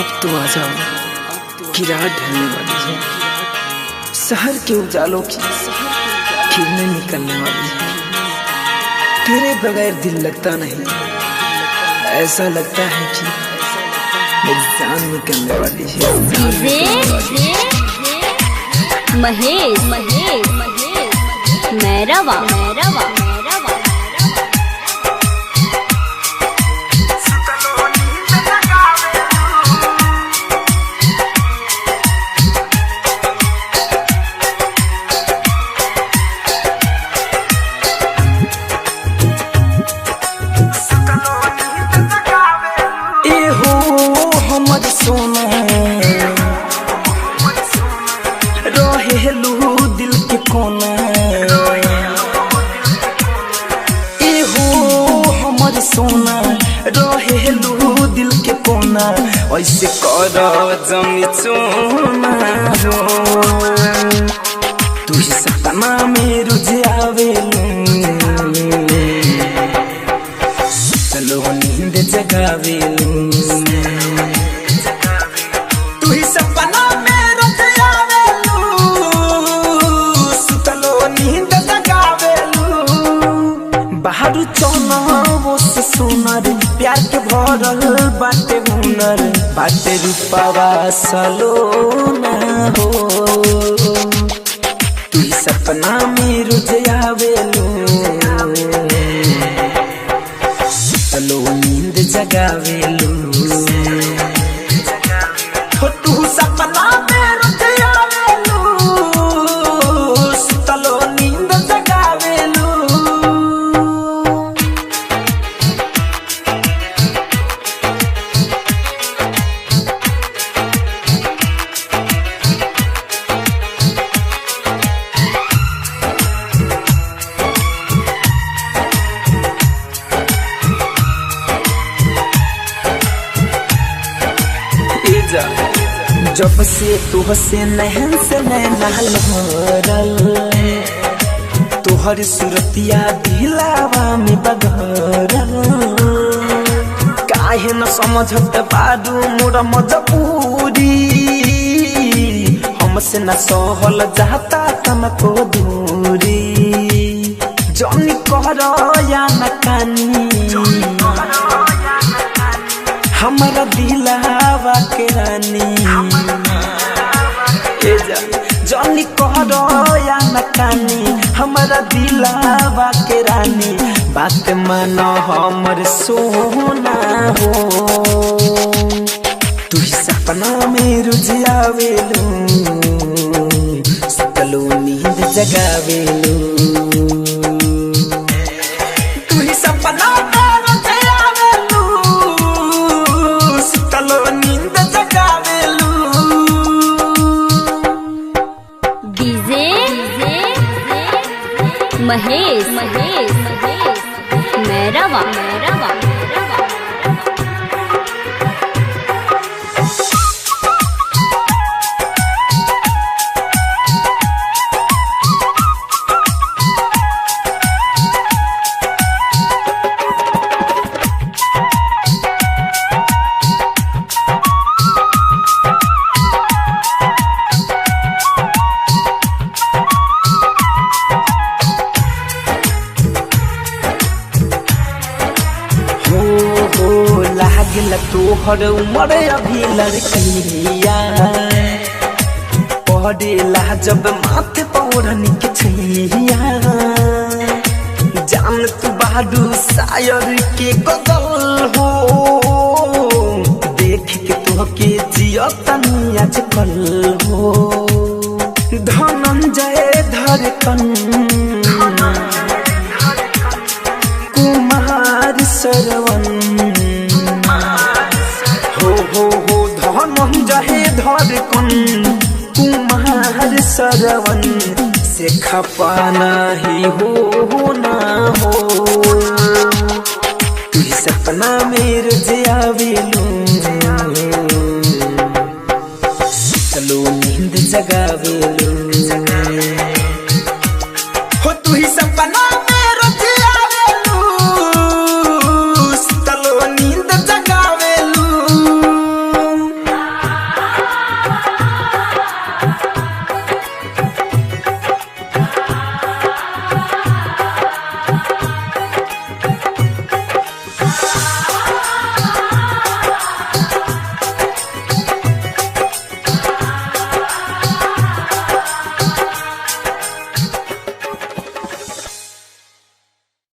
अब तो आ जाओ कि रात ढलने वाली है, शहर के उजालों की किरणें निकलने वाली है। तेरे बगैर दिल लगता नहीं, ऐसा लगता है कि मेरी जान निकलने वाली है। महेश मैरवा सोना रहेलू दिल के कोना, एहो हमर सोना रहेलू दिल के कोना। ऐसे कर जमी चोना रो, तू ही सपना में रुझ आवेलू, चलो नींद जगावेलू। बाहर चौना वो से सुनर प्यार के भरल बाटे हुनर, बाटे रूपावा सलोना हो। तू ही सपना में रुझ आवेलू, चलो नींद जगावेलू। तू सपना में रुझ आवेलू, चलो नींद जगावेलू। जब से तुहसे नहन से नैना लहरल, तुहर सुरतिया दिलावा में बगरल। काहे न समझत बारू मोर मजबूरी, हमसे न सहल जाता तनको दूरी। जनी कर या न कानी हमारा दिलावा के रानी, जनी करो या न कानी हमारा दिलावा के रानी। बात मानो हमर सोना हो, तू ही सपना में रुझ आवेलू, चलो नींद जगावेलू। तू ही सपना महेश मैरवा तोहर उमर अभी लड़किया, पढ़ेला जब माथे पौरनी के छैया। जान तू बहादुर शायर के गजल हो, देख के तुहके जियतनी आजकल हो। धनंजय धड़कन कुमार सरवन, धनंजय धड़कन कुमार सरवन से खपाना ही हो ना हो। तू सपना में रुझ आवेलू, चलो नींद जगावे।